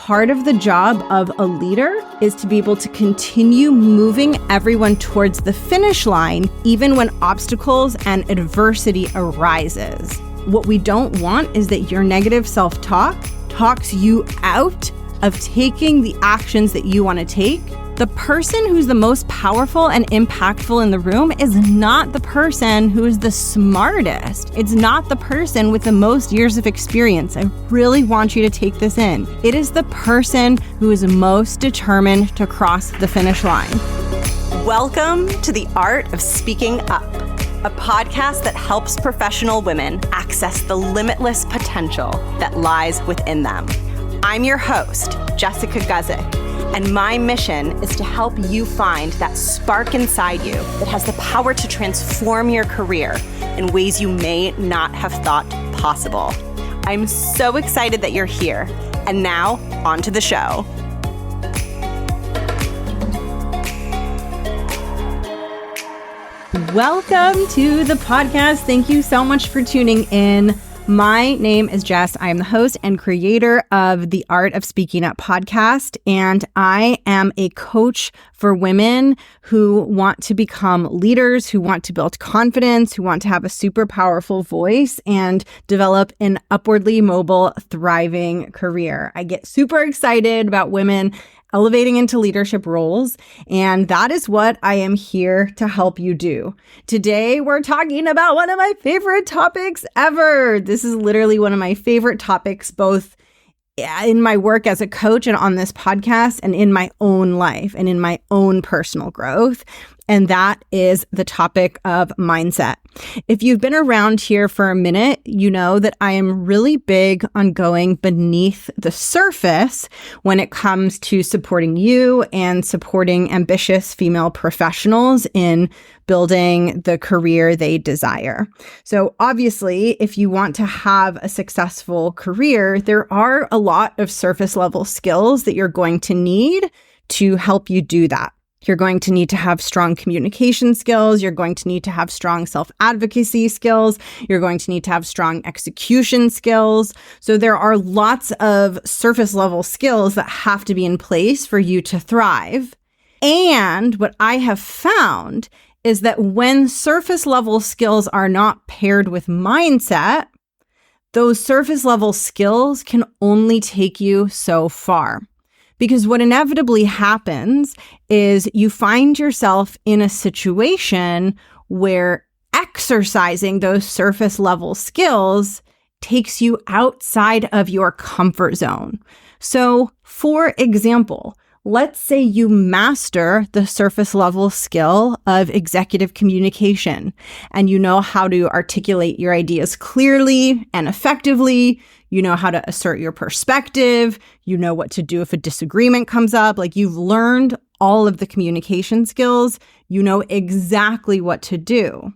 part of the job of a leader is to be able to continue moving everyone towards the finish line, even when obstacles and adversity arises. What we don't want is that your negative self-talk talks you out of taking the actions that you want to take. The person who's the most powerful and impactful in the room is not the person who is the smartest. It's not the person with the most years of experience. I really want you to take this in. It is the person who is most determined to cross the finish line. Welcome to The Art of Speaking Up, a podcast that helps professional women access the limitless potential that lies within them. I'm your host, Jessica Guzik. And my mission is to help you find that spark inside you that has the power to transform your career in ways you may not have thought possible. I'm so excited that you're here. And now, on to the show. Welcome to the podcast. Thank you so much for tuning in. My name is Jess. I am the host and creator of the Art of Speaking Up podcast, and I am a coach for women who want to become leaders, who want to build confidence, who want to have a super powerful voice and develop an upwardly mobile, thriving career. I get super excited about women elevating into leadership roles, and that is what I am here to help you do. Today, we're talking about one of my favorite topics ever. This is literally one of my favorite topics, both in my work as a coach and on this podcast and in my own life and in my own personal growth. And that is the topic of mindset. If you've been around here for a minute, you know that I am really big on going beneath the surface when it comes to supporting you and supporting ambitious female professionals in building the career they desire. So obviously, if you want to have a successful career, there are a lot of surface level skills that you're going to need to help you do that. You're going to need to have strong communication skills. You're going to need to have strong self-advocacy skills. You're going to need to have strong execution skills. So there are lots of surface level skills that have to be in place for you to thrive. And what I have found is that when surface level skills are not paired with mindset, those surface level skills can only take you so far. Because what inevitably happens is you find yourself in a situation where exercising those surface level skills takes you outside of your comfort zone. So, for example, let's say you master the surface level skill of executive communication and you know how to articulate your ideas clearly and effectively. You know how to assert your perspective. You know what to do if a disagreement comes up. Like, you've learned all of the communication skills. You know exactly what to do.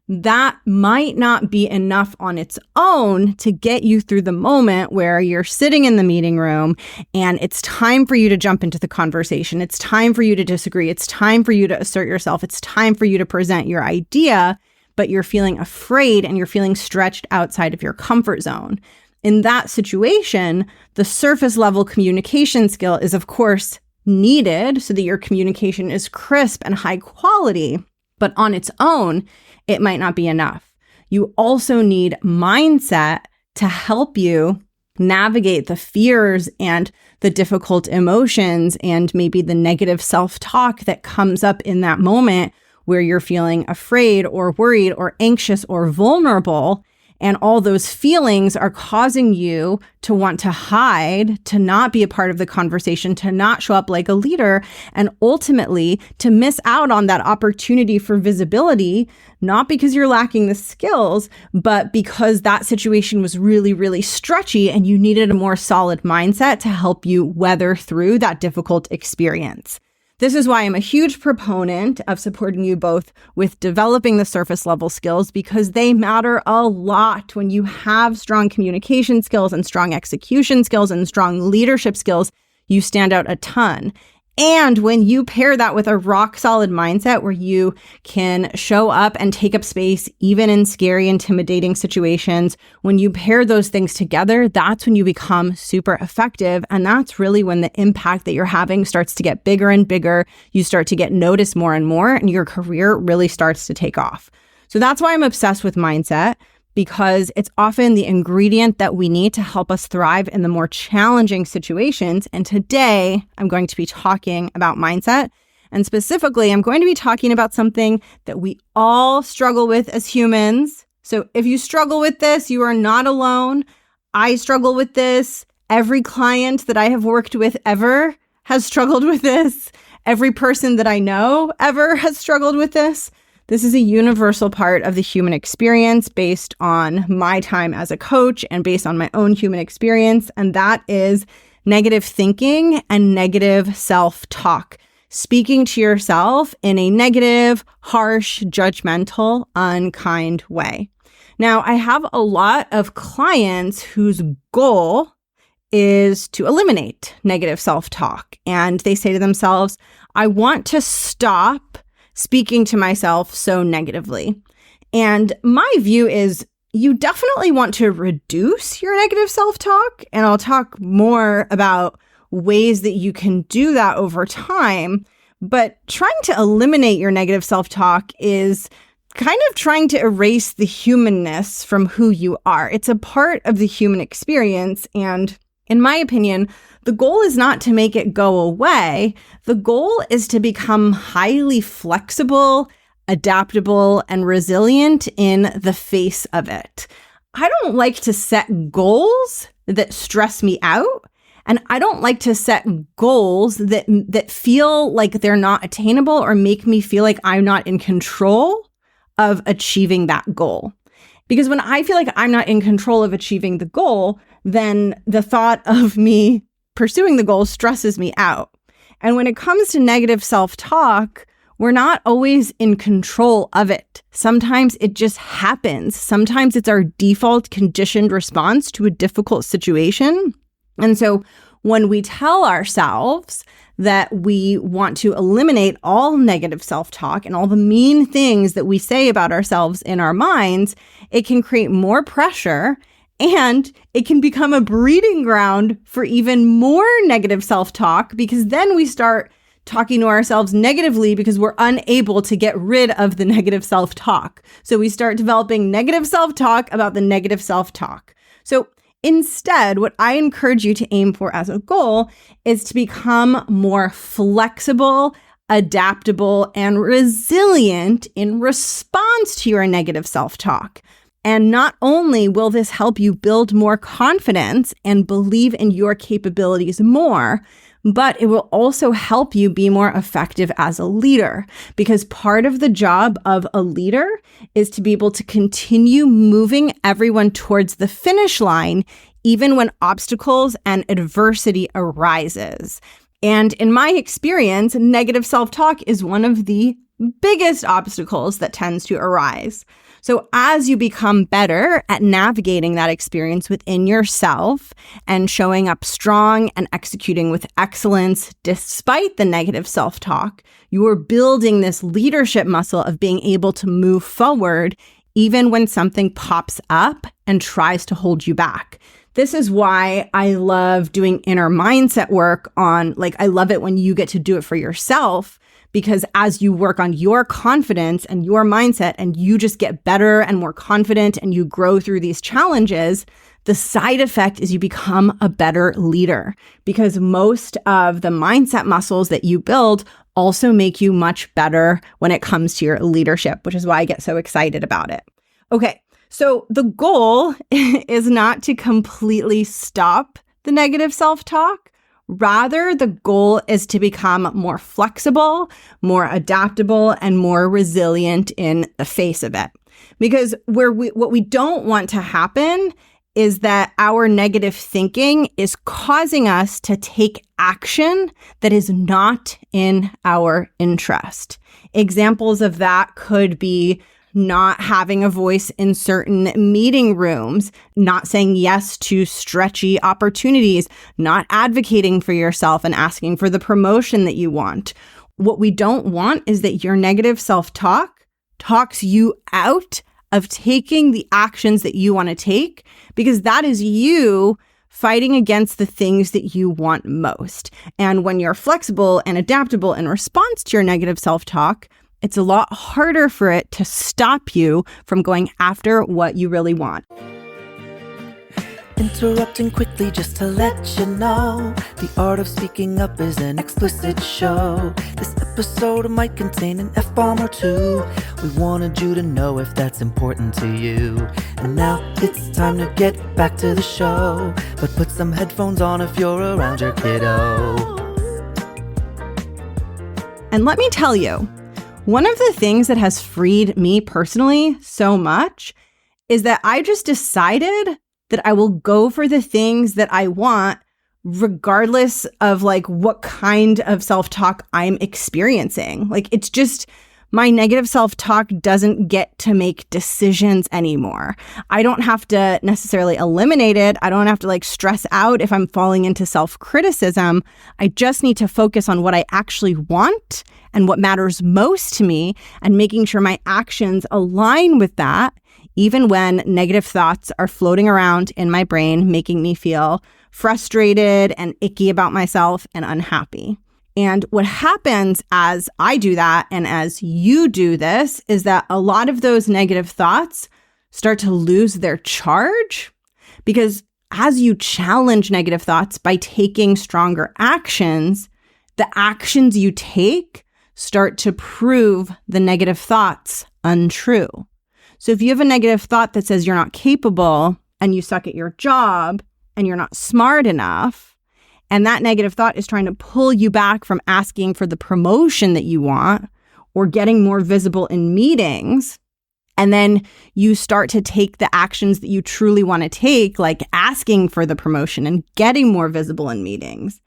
That might not be enough on its own to get you through the moment where you're sitting in the meeting room and it's time for you to jump into the conversation. It's time for you to disagree. It's time for you to assert yourself. It's time for you to present your idea, but you're feeling afraid and you're feeling stretched outside of your comfort zone. In that situation, the surface level communication skill is, of course, needed so that your communication is crisp and high quality, but on its own, it might not be enough. You also need mindset to help you navigate the fears and the difficult emotions and maybe the negative self-talk that comes up in that moment where you're feeling afraid or worried or anxious or vulnerable. And all those feelings are causing you to want to hide, to not be a part of the conversation, to not show up like a leader, and ultimately to miss out on that opportunity for visibility, not because you're lacking the skills, but because that situation was really, really stretchy and you needed a more solid mindset to help you weather through that difficult experience. This is why I'm a huge proponent of supporting you both with developing the surface level skills, because they matter a lot. When you have strong communication skills and strong execution skills and strong leadership skills, you stand out a ton. And when you pair that with a rock solid mindset where you can show up and take up space, even in scary, intimidating situations, when you pair those things together, that's when you become super effective. And that's really when the impact that you're having starts to get bigger and bigger. You start to get noticed more and more, and your career really starts to take off. So that's why I'm obsessed with mindset, because it's often the ingredient that we need to help us thrive in the more challenging situations. And today I'm going to be talking about mindset. And specifically, I'm going to be talking about something that we all struggle with as humans. So if you struggle with this, you are not alone. I struggle with this. Every client that I have worked with ever has struggled with this. Every person that I know ever has struggled with this. This is a universal part of the human experience based on my time as a coach and based on my own human experience. And that is negative thinking and negative self-talk. Speaking to yourself in a negative, harsh, judgmental, unkind way. Now, I have a lot of clients whose goal is to eliminate negative self-talk. And they say to themselves, I want to stop speaking to myself so negatively. And my view is you definitely want to reduce your negative self-talk. And I'll talk more about ways that you can do that over time. But trying to eliminate your negative self-talk is kind of trying to erase the humanness from who you are. It's a part of the human experience. And in my opinion, the goal is not to make it go away. The goal is to become highly flexible, adaptable, and resilient in the face of it. I don't like to set goals that stress me out. And I don't like to set goals that feel like they're not attainable or make me feel like I'm not in control of achieving that goal. Because when I feel like I'm not in control of achieving the goal, then the thought of me pursuing the goal stresses me out. And when it comes to negative self-talk, we're not always in control of it. Sometimes it just happens. Sometimes it's our default conditioned response to a difficult situation. And so when we tell ourselves that we want to eliminate all negative self-talk and all the mean things that we say about ourselves in our minds, it can create more pressure. And it can become a breeding ground for even more negative self-talk, because then we start talking to ourselves negatively because we're unable to get rid of the negative self-talk. So we start developing negative self-talk about the negative self-talk. So instead, what I encourage you to aim for as a goal is to become more flexible, adaptable, and resilient in response to your negative self-talk. And not only will this help you build more confidence and believe in your capabilities more, but it will also help you be more effective as a leader. Because part of the job of a leader is to be able to continue moving everyone towards the finish line, even when obstacles and adversity arises. And in my experience, negative self-talk is one of the biggest obstacles that tends to arise. So as you become better at navigating that experience within yourself and showing up strong and executing with excellence despite the negative self-talk, you are building this leadership muscle of being able to move forward even when something pops up and tries to hold you back. This is why I love doing inner mindset work I love it when you get to do it for yourself. Because as you work on your confidence and your mindset and you just get better and more confident and you grow through these challenges, the side effect is you become a better leader, because most of the mindset muscles that you build also make you much better when it comes to your leadership, which is why I get so excited about it. Okay, so the goal is not to completely stop the negative self-talk. Rather, the goal is to become more flexible, more adaptable, and more resilient in the face of it. Because what we don't want to happen is that our negative thinking is causing us to take action that is not in our interest. Examples of that could be not having a voice in certain meeting rooms, not saying yes to stretchy opportunities, not advocating for yourself and asking for the promotion that you want. What we don't want is that your negative self-talk talks you out of taking the actions that you want to take, because that is you fighting against the things that you want most. And when you're flexible and adaptable in response to your negative self-talk, it's a lot harder for it to stop you from going after what you really want. Interrupting quickly just to let you know, the art of speaking up is an explicit show. This episode might contain an F-bomb or two. We wanted you to know if that's important to you. And now it's time to get back to the show, but put some headphones on if you're around your kiddo. And let me tell you, one of the things that has freed me personally so much is that I just decided that I will go for the things that I want, regardless of like what kind of self-talk I'm experiencing. Like, it's just, my negative self-talk doesn't get to make decisions anymore. I don't have to necessarily eliminate it. I don't have to like stress out if I'm falling into self-criticism. I just need to focus on what I actually want and what matters most to me, and making sure my actions align with that, even when negative thoughts are floating around in my brain, making me feel frustrated and icky about myself and unhappy. And what happens as I do that and as you do this is that a lot of those negative thoughts start to lose their charge, because as you challenge negative thoughts by taking stronger actions, the actions you take start to prove the negative thoughts untrue. So if you have a negative thought that says you're not capable and you suck at your job and you're not smart enough, and that negative thought is trying to pull you back from asking for the promotion that you want or getting more visible in meetings, and then you start to take the actions that you truly want to take, like asking for the promotion and getting more visible in meetings,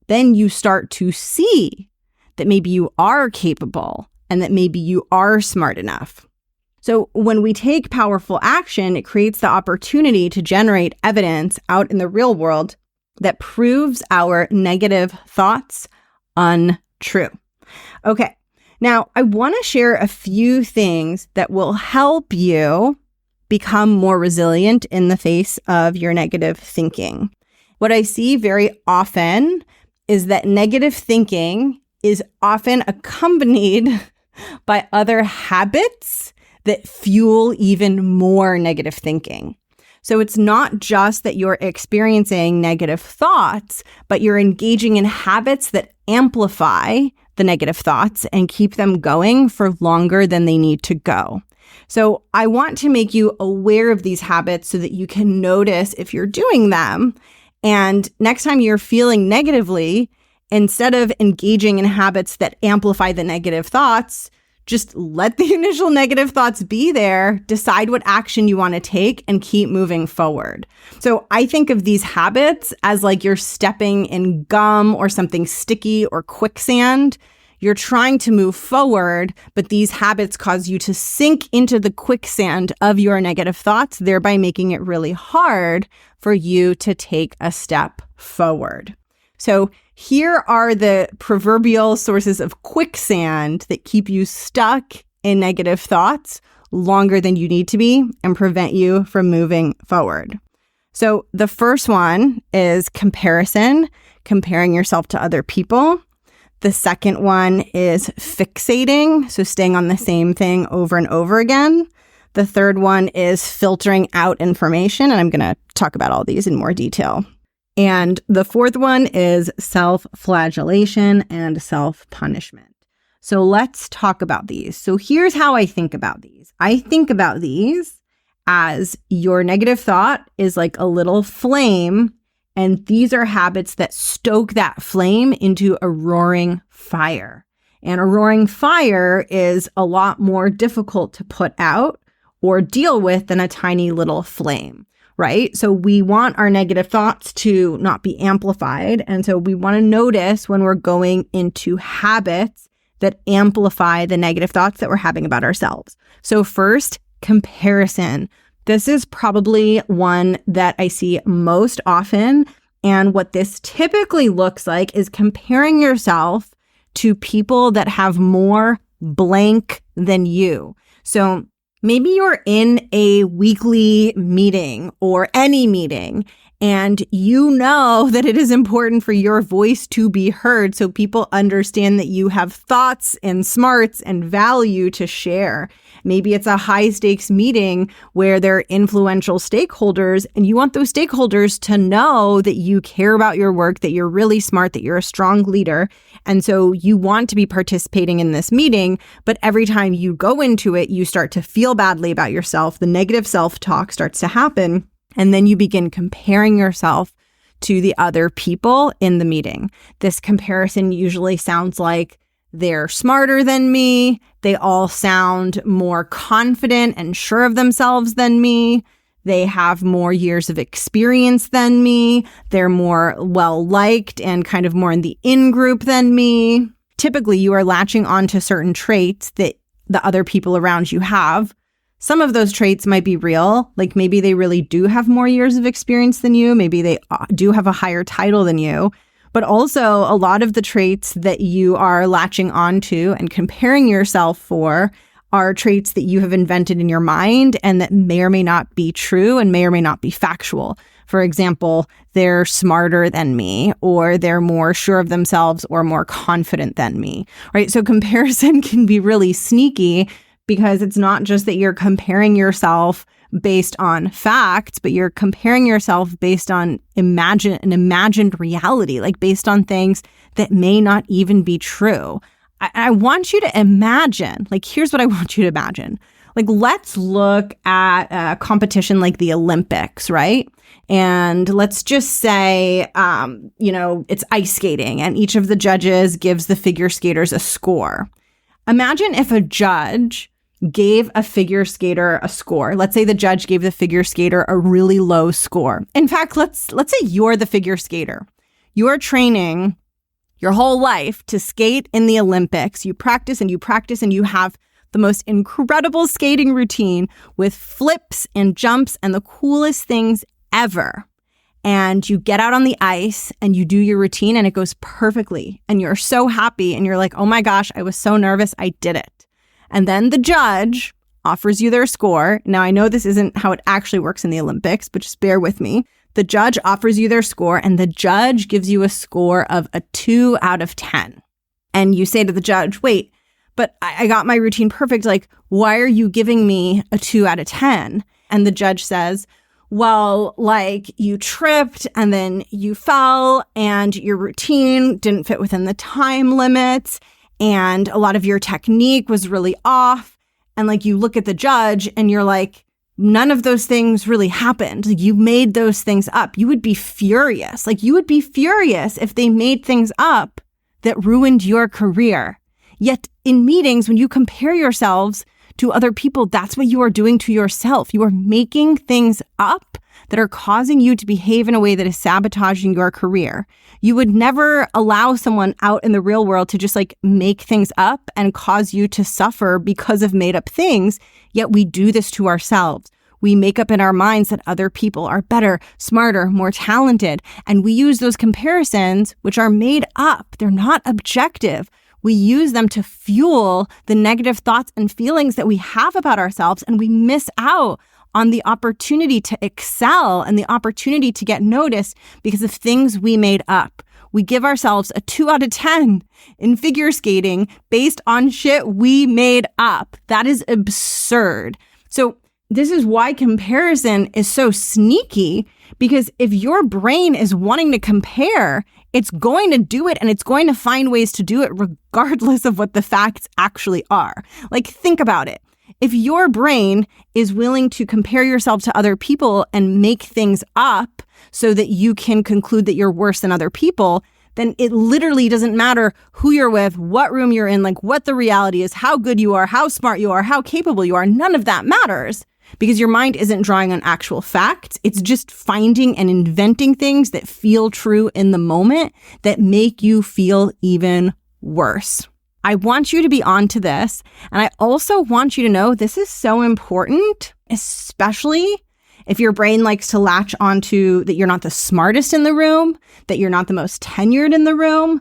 then you start to see that maybe you are capable and that maybe you are smart enough. So when we take powerful action, it creates the opportunity to generate evidence out in the real world that proves our negative thoughts untrue. Okay, now I want to share a few things that will help you become more resilient in the face of your negative thinking. What I see very often is that negative thinking is often accompanied by other habits that fuel even more negative thinking. So it's not just that you're experiencing negative thoughts, but you're engaging in habits that amplify the negative thoughts and keep them going for longer than they need to go. So I want to make you aware of these habits so that you can notice if you're doing them. And next time you're feeling negatively, instead of engaging in habits that amplify the negative thoughts, just let the initial negative thoughts be there, decide what action you want to take, and keep moving forward. So I think of these habits as like you're stepping in gum or something sticky or quicksand. You're trying to move forward, but these habits cause you to sink into the quicksand of your negative thoughts, thereby making it really hard for you to take a step forward. So here are the proverbial sources of quicksand that keep you stuck in negative thoughts longer than you need to be and prevent you from moving forward. So the first one is comparison, comparing yourself to other people. The second one is fixating, so staying on the same thing over and over again. The third one is filtering out information, and I'm going to talk about all these in more detail. And the fourth one is self-flagellation and self-punishment. So let's talk about these. So here's how I think about these. I think about these as your negative thought is like a little flame, and these are habits that stoke that flame into a roaring fire. And a roaring fire is a lot more difficult to put out or deal with than a tiny little flame. Right? So we want our negative thoughts to not be amplified. And so we want to notice when we're going into habits that amplify the negative thoughts that we're having about ourselves. So first, comparison. This is probably one that I see most often. And what this typically looks like is comparing yourself to people that have more blank than you. So maybe you're in a weekly meeting or any meeting, and you know that it is important for your voice to be heard so people understand that you have thoughts and smarts and value to share. Maybe it's a high stakes meeting where there are influential stakeholders, and you want those stakeholders to know that you care about your work, that you're really smart, that you're a strong leader. And so you want to be participating in this meeting, but every time you go into it, you start to feel badly about yourself. The negative self-talk starts to happen. And then you begin comparing yourself to the other people in the meeting. This comparison usually sounds like they're smarter than me. They all sound more confident and sure of themselves than me. They have more years of experience than me. They're more well-liked and kind of more in the in-group than me. Typically, you are latching onto certain traits that the other people around you have. Some of those traits might be real, like maybe they really do have more years of experience than you. Maybe they do have a higher title than you. But also a lot of the traits that you are latching onto and comparing yourself for are traits that you have invented in your mind and that may or may not be true and may or may not be factual. For example, they're smarter than me, or they're more sure of themselves or more confident than me, right? So comparison can be really sneaky, because it's not just that you're comparing yourself based on facts, but you're comparing yourself based on an imagined reality, like based on things that may not even be true. I want you to imagine, like, here's what I want you to imagine. Like, let's look at a competition like the Olympics, right? And let's just say, it's ice skating, and each of the judges gives the figure skaters a score. Imagine if a judge gave a figure skater a score. Let's say the judge gave the figure skater a really low score. In fact, let's say you're the figure skater. You're training your whole life to skate in the Olympics. You practice and you practice, and you have the most incredible skating routine with flips and jumps and the coolest things ever. And you get out on the ice and you do your routine and it goes perfectly. And you're so happy and you're like, oh my gosh, I was so nervous, I did it. And then the judge offers you their score. Now, I know this isn't how it actually works in the Olympics, but just bear with me. The judge offers you their score, and the judge gives you a score of a 2 out of 10. And you say to the judge, wait, but I got my routine perfect. Like, why are you giving me a 2 out of 10? And the judge says, well, like, you tripped and then you fell and your routine didn't fit within the time limits. And a lot of your technique was really off. And like, you look at the judge and you're like, none of those things really happened. Like, you made those things up. You would be furious. Like, you would be furious if they made things up that ruined your career. Yet in meetings, when you compare yourselves to other people, that's what you are doing to yourself. You are making things up that are causing you to behave in a way that is sabotaging your career. You would never allow someone out in the real world to just like make things up and cause you to suffer because of made up things. Yet we do this to ourselves. We make up in our minds that other people are better, smarter, more talented. And we use those comparisons, which are made up. They're not objective. We use them to fuel the negative thoughts and feelings that we have about ourselves. And we miss out on the opportunity to excel and the opportunity to get noticed because of things we made up. We give ourselves a 2 out of 10 in figure skating based on shit we made up. That is absurd. So this is why comparison is so sneaky, because if your brain is wanting to compare, it's going to do it and it's going to find ways to do it regardless of what the facts actually are. Like, think about it. If your brain is willing to compare yourself to other people and make things up so that you can conclude that you're worse than other people, then it literally doesn't matter who you're with, what room you're in, like what the reality is, how good you are, how smart you are, how capable you are. None of that matters because your mind isn't drawing on actual facts. It's just finding and inventing things that feel true in the moment that make you feel even worse. I want you to be onto this. And I also want you to know this is so important, especially if your brain likes to latch onto that you're not the smartest in the room, that you're not the most tenured in the room.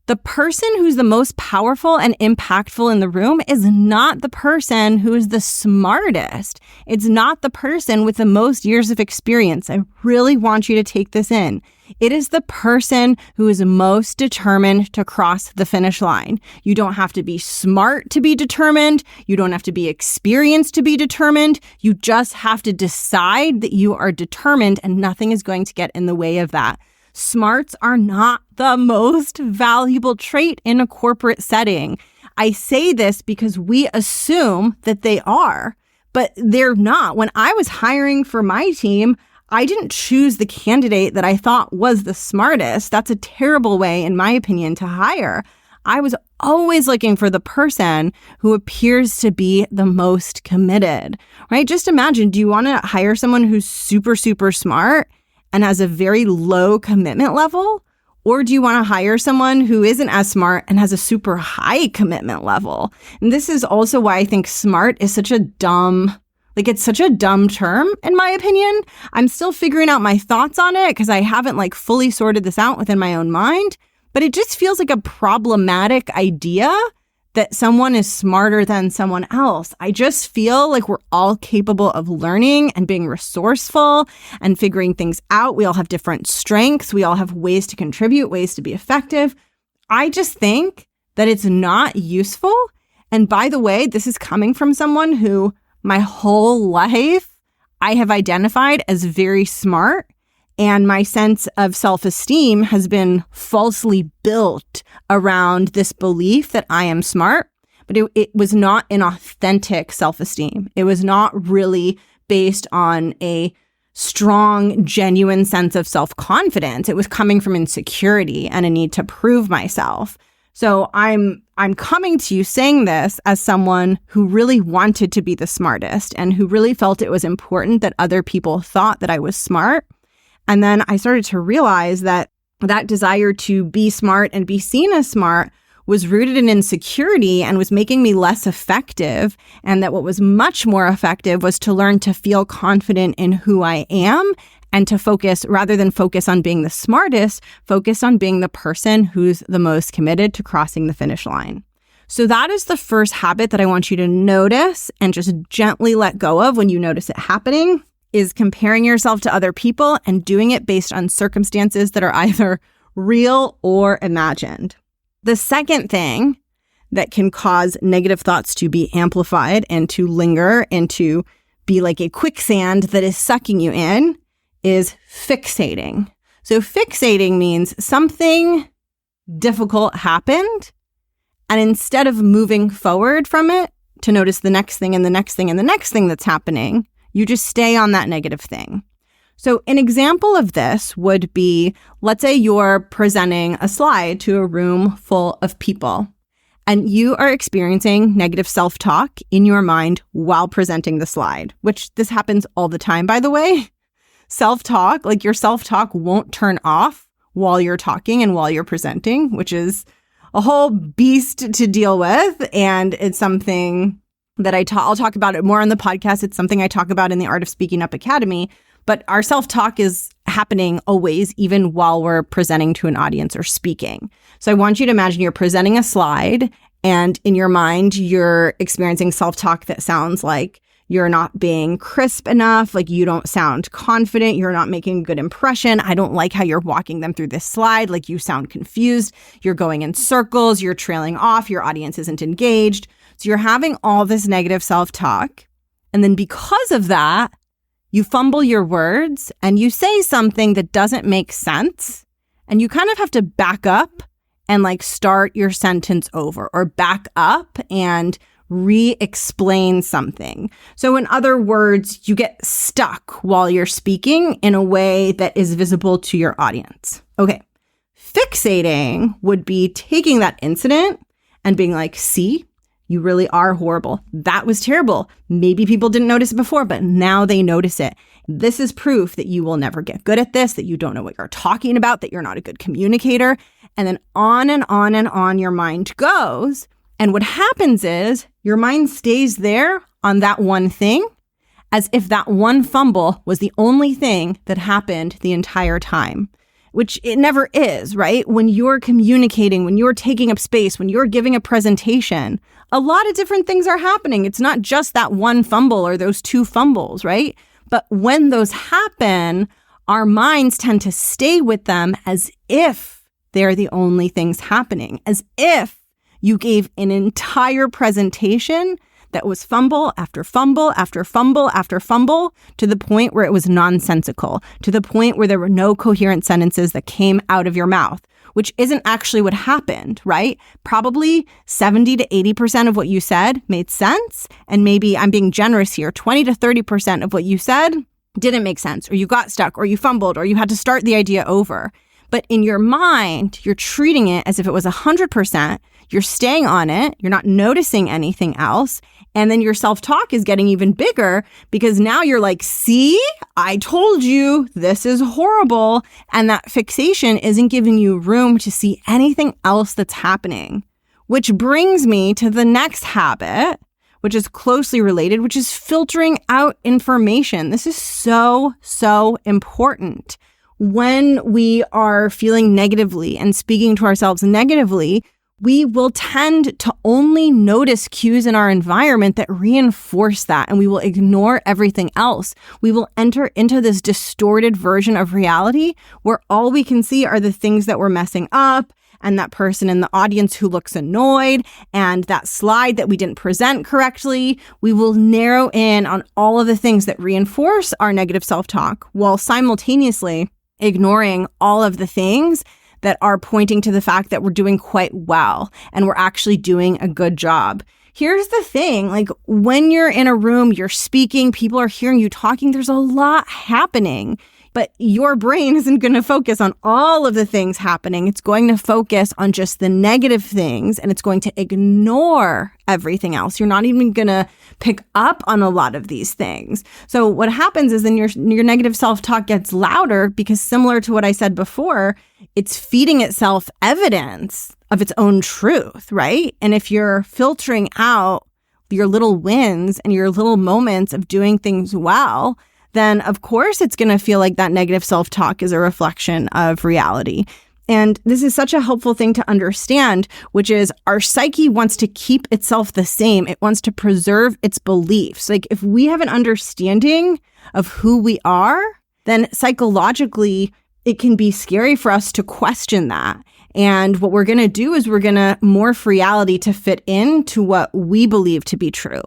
The person who's the most powerful and impactful in the room is not the person who is the smartest. It's not the person with the most years of experience. I really want you to take this in. It is the person who is most determined to cross the finish line. You don't have to be smart to be determined. You don't have to be experienced to be determined. You just have to decide that you are determined, and nothing is going to get in the way of that. Smarts are not the most valuable trait in a corporate setting. I say this because we assume that they are, but they're not. When I was hiring for my team, I didn't choose the candidate that I thought was the smartest. That's a terrible way, in my opinion, to hire. I was always looking for the person who appears to be the most committed, right? Just imagine, do you want to hire someone who's super, super smart and has a very low commitment level? Or do you want to hire someone who isn't as smart and has a super high commitment level? And this is also why I think smart is such a dumb, it's such a dumb term, in my opinion. I'm still figuring out my thoughts on it because I haven't fully sorted this out within my own mind. But it just feels like a problematic idea that someone is smarter than someone else. I just feel like we're all capable of learning and being resourceful and figuring things out. We all have different strengths. We all have ways to contribute, ways to be effective. I just think that it's not useful. And by the way, this is coming from someone who my whole life I have identified as very smart. And my sense of self-esteem has been falsely built around this belief that I am smart, but it was not an authentic self-esteem. It was not really based on a strong, genuine sense of self-confidence. It was coming from insecurity and a need to prove myself. So I'm coming to you saying this as someone who really wanted to be the smartest and who really felt it was important that other people thought that I was smart. And then I started to realize that that desire to be smart and be seen as smart was rooted in insecurity and was making me less effective. And that what was much more effective was to learn to feel confident in who I am and to focus, rather than focus on being the smartest, focus on being the person who's the most committed to crossing the finish line. So that is the first habit that I want you to notice and just gently let go of when you notice it happening. Is comparing yourself to other people and doing it based on circumstances that are either real or imagined. The second thing that can cause negative thoughts to be amplified and to linger and to be like a quicksand that is sucking you in is fixating. So fixating means something difficult happened, and instead of moving forward from it to notice the next thing and the next thing and the next thing that's happening, you just stay on that negative thing. So an example of this would be, let's say you're presenting a slide to a room full of people and you are experiencing negative self-talk in your mind while presenting the slide, which this happens all the time, by the way. Self-talk, your self-talk won't turn off while you're talking and while you're presenting, which is a whole beast to deal with. And it's something that I'll talk about it more on the podcast. It's something I talk about in the Art of Speaking Up Academy, but our self-talk is happening always, even while we're presenting to an audience or speaking. So I want you to imagine you're presenting a slide and in your mind, you're experiencing self-talk that sounds like you're not being crisp enough, like you don't sound confident, you're not making a good impression. I don't like how you're walking them through this slide, like you sound confused, you're going in circles, you're trailing off, your audience isn't engaged. So you're having all this negative self-talk. And then because of that, you fumble your words and you say something that doesn't make sense. And you kind of have to back up and start your sentence over, or back up and re-explain something. So in other words, you get stuck while you're speaking in a way that is visible to your audience. Okay. Fixating would be taking that incident and being like, see, you really are horrible. That was terrible. Maybe people didn't notice it before, but now they notice it. This is proof that you will never get good at this, that you don't know what you're talking about, that you're not a good communicator. And then on and on and on your mind goes. And what happens is your mind stays there on that one thing as if that one fumble was the only thing that happened the entire time, which it never is, right? When you're communicating, when you're taking up space, when you're giving a presentation, a lot of different things are happening. It's not just that one fumble or those two fumbles, right? But when those happen, our minds tend to stay with them as if they're the only things happening, as if you gave an entire presentation that was fumble after fumble after fumble after fumble to the point where it was nonsensical, to the point where there were no coherent sentences that came out of your mouth, which isn't actually what happened, right? Probably 70 to 80% of what you said made sense. And maybe I'm being generous here, 20 to 30% of what you said didn't make sense, or you got stuck, or you fumbled, or you had to start the idea over. But in your mind, you're treating it as if it was 100%. You're staying on it. You're not noticing anything else. And then your self-talk is getting even bigger because now you're like, see, I told you this is horrible. And that fixation isn't giving you room to see anything else that's happening. Which brings me to the next habit, which is closely related, which is filtering out information. This is so important. When we are feeling negatively and speaking to ourselves negatively, we will tend to only notice cues in our environment that reinforce that, and we will ignore everything else. We will enter into this distorted version of reality where all we can see are the things that we're messing up, and that person in the audience who looks annoyed, and that slide that we didn't present correctly. We will narrow in on all of the things that reinforce our negative self-talk while simultaneously ignoring all of the things that are pointing to the fact that we're doing quite well and we're actually doing a good job. Here's the thing, like when you're in a room, you're speaking, people are hearing you talking, there's a lot happening, but your brain isn't going to focus on all of the things happening. It's going to focus on just the negative things and it's going to ignore everything else. You're not even going to pick up on a lot of these things. So what happens is then your negative self-talk gets louder because similar to what I said before, it's feeding itself evidence of its own truth, right? And if you're filtering out your little wins and your little moments of doing things well, then of course it's going to feel like that negative self-talk is a reflection of reality. And this is such a helpful thing to understand, which is our psyche wants to keep itself the same. It wants to preserve its beliefs. Like if we have an understanding of who we are, then psychologically, it can be scary for us to question that. And what we're going to do is we're going to morph reality to fit into what we believe to be true.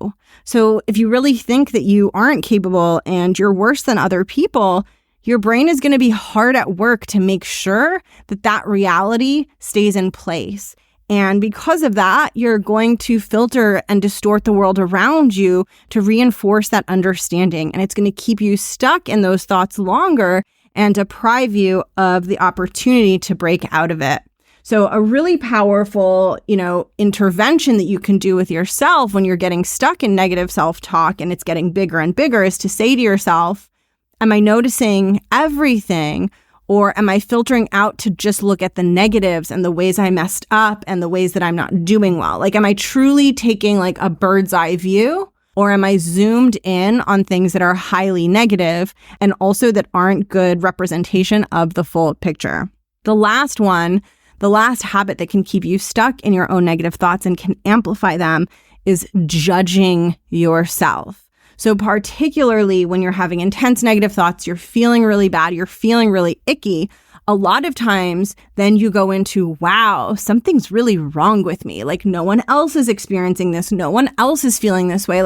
So if you really think that you aren't capable and you're worse than other people, your brain is going to be hard at work to make sure that that reality stays in place. And because of that, you're going to filter and distort the world around you to reinforce that understanding. And it's going to keep you stuck in those thoughts longer and deprive you of the opportunity to break out of it. So a really powerful, intervention that you can do with yourself when you're getting stuck in negative self-talk and it's getting bigger and bigger is to say to yourself, am I noticing everything? Or am I filtering out to just look at the negatives and the ways I messed up and the ways that I'm not doing well? Like, am I truly taking like a bird's eye view? Or am I zoomed in on things that are highly negative and also that aren't good representation of the full picture? The last habit that can keep you stuck in your own negative thoughts and can amplify them is judging yourself. So particularly when you're having intense negative thoughts, you're feeling really bad, you're feeling really icky, a lot of times then you go into, wow, something's really wrong with me. Like no one else is experiencing this. No one else is feeling this way.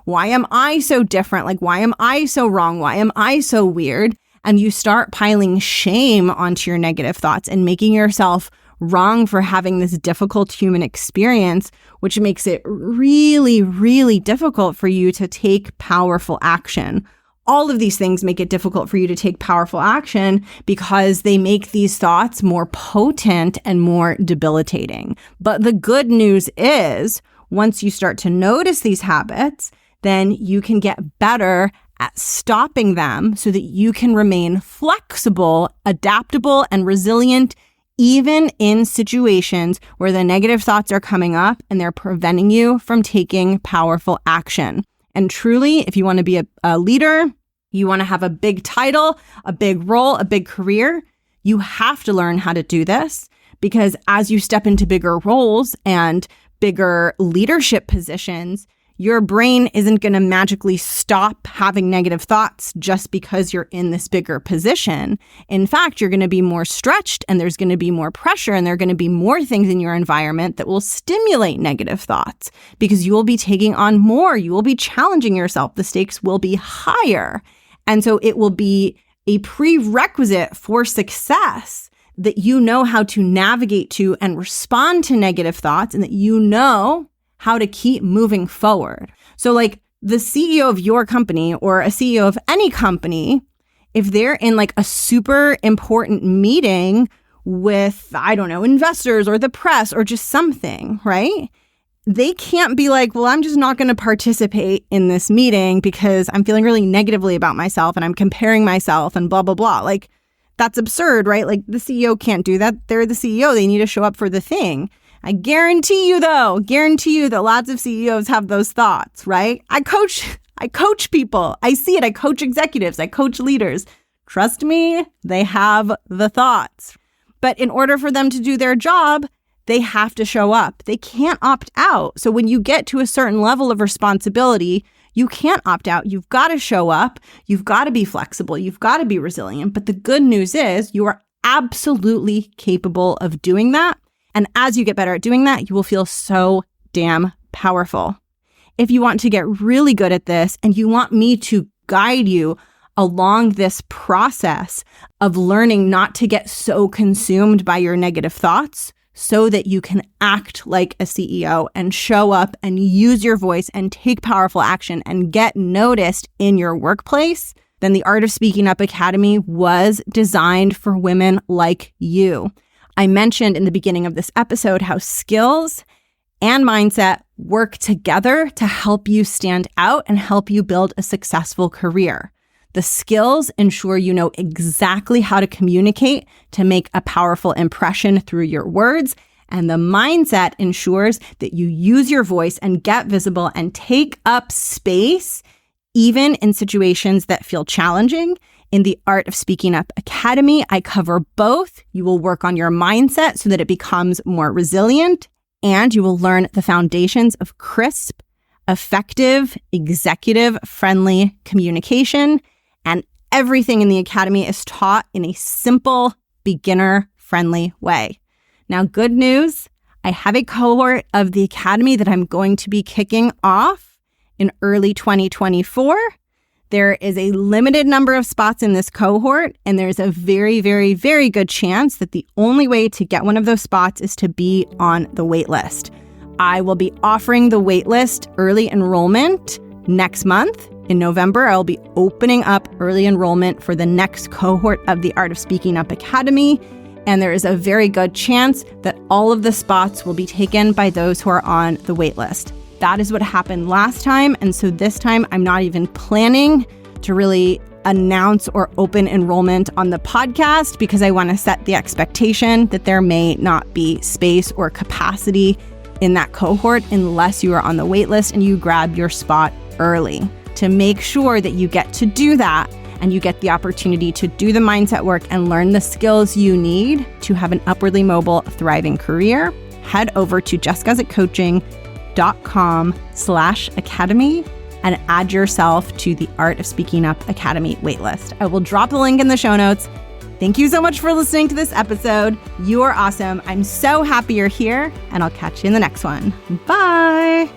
Why am I so different? Like, why am I so wrong? Why am I so weird? And you start piling shame onto your negative thoughts and making yourself wrong for having this difficult human experience, which makes it really, really difficult for you to take powerful action. All of these things make it difficult for you to take powerful action because they make these thoughts more potent and more debilitating. But the good news is, once you start to notice these habits, then you can get better at stopping them so that you can remain flexible, adaptable, and resilient even in situations where the negative thoughts are coming up and they're preventing you from taking powerful action. And truly, if you want to be a leader, you want to have a big title, a big role, a big career, you have to learn how to do this, because as you step into bigger roles and bigger leadership positions, your brain isn't going to magically stop having negative thoughts just because you're in this bigger position. In fact, you're going to be more stretched, and there's going to be more pressure, and there are going to be more things in your environment that will stimulate negative thoughts because you will be taking on more. You will be challenging yourself. The stakes will be higher. And so it will be a prerequisite for success that you know how to navigate to and respond to negative thoughts, and that you know how to keep moving forward. So like the CEO of your company or a CEO of any company, if they're in like a super important meeting with, I don't know, investors or the press or just something, right? They can't be like, well, I'm just not going to participate in this meeting because I'm feeling really negatively about myself and I'm comparing myself and blah, blah, blah. Like, that's absurd, right? Like the CEO can't do that. They're the CEO. They need to show up for the thing. I guarantee you that lots of CEOs have those thoughts, right? I coach people. I see it. I coach executives. I coach leaders. Trust me, they have the thoughts. But in order for them to do their job, they have to show up. They can't opt out. So when you get to a certain level of responsibility, you can't opt out. You've got to show up. You've got to be flexible. You've got to be resilient. But the good news is you are absolutely capable of doing that. And as you get better at doing that, you will feel so damn powerful. If you want to get really good at this and you want me to guide you along this process of learning not to get so consumed by your negative thoughts so that you can act like a CEO and show up and use your voice and take powerful action and get noticed in your workplace, then the Art of Speaking Up Academy was designed for women like you. I mentioned in the beginning of this episode how skills and mindset work together to help you stand out and help you build a successful career. The skills ensure you know exactly how to communicate to make a powerful impression through your words. And the mindset ensures that you use your voice and get visible and take up space, even in situations that feel challenging. In the Art of Speaking Up Academy, I cover both. You will work on your mindset so that it becomes more resilient, and you will learn the foundations of crisp, effective, executive-friendly communication. And everything in the Academy is taught in a simple, beginner-friendly way. Now, good news, I have a cohort of the Academy that I'm going to be kicking off in early 2024. There is a limited number of spots in this cohort, and there's a very, very, very good chance that the only way to get one of those spots is to be on the wait list. I will be offering the wait list early enrollment next month. In November, I'll be opening up early enrollment for the next cohort of the Art of Speaking Up Academy, and there is a very good chance that all of the spots will be taken by those who are on the wait list. That is what happened last time. And so this time I'm not even planning to really announce or open enrollment on the podcast because I want to set the expectation that there may not be space or capacity in that cohort unless you are on the wait list and you grab your spot early. To make sure that you get to do that and you get the opportunity to do the mindset work and learn the skills you need to have an upwardly mobile, thriving career, head over to jessicascoaching.com/academy and add yourself to the Art of Speaking Up Academy waitlist. I will drop the link in the show notes. Thank you so much for listening to this episode. You are awesome. I'm so happy you're here, and I'll catch you in the next one. Bye.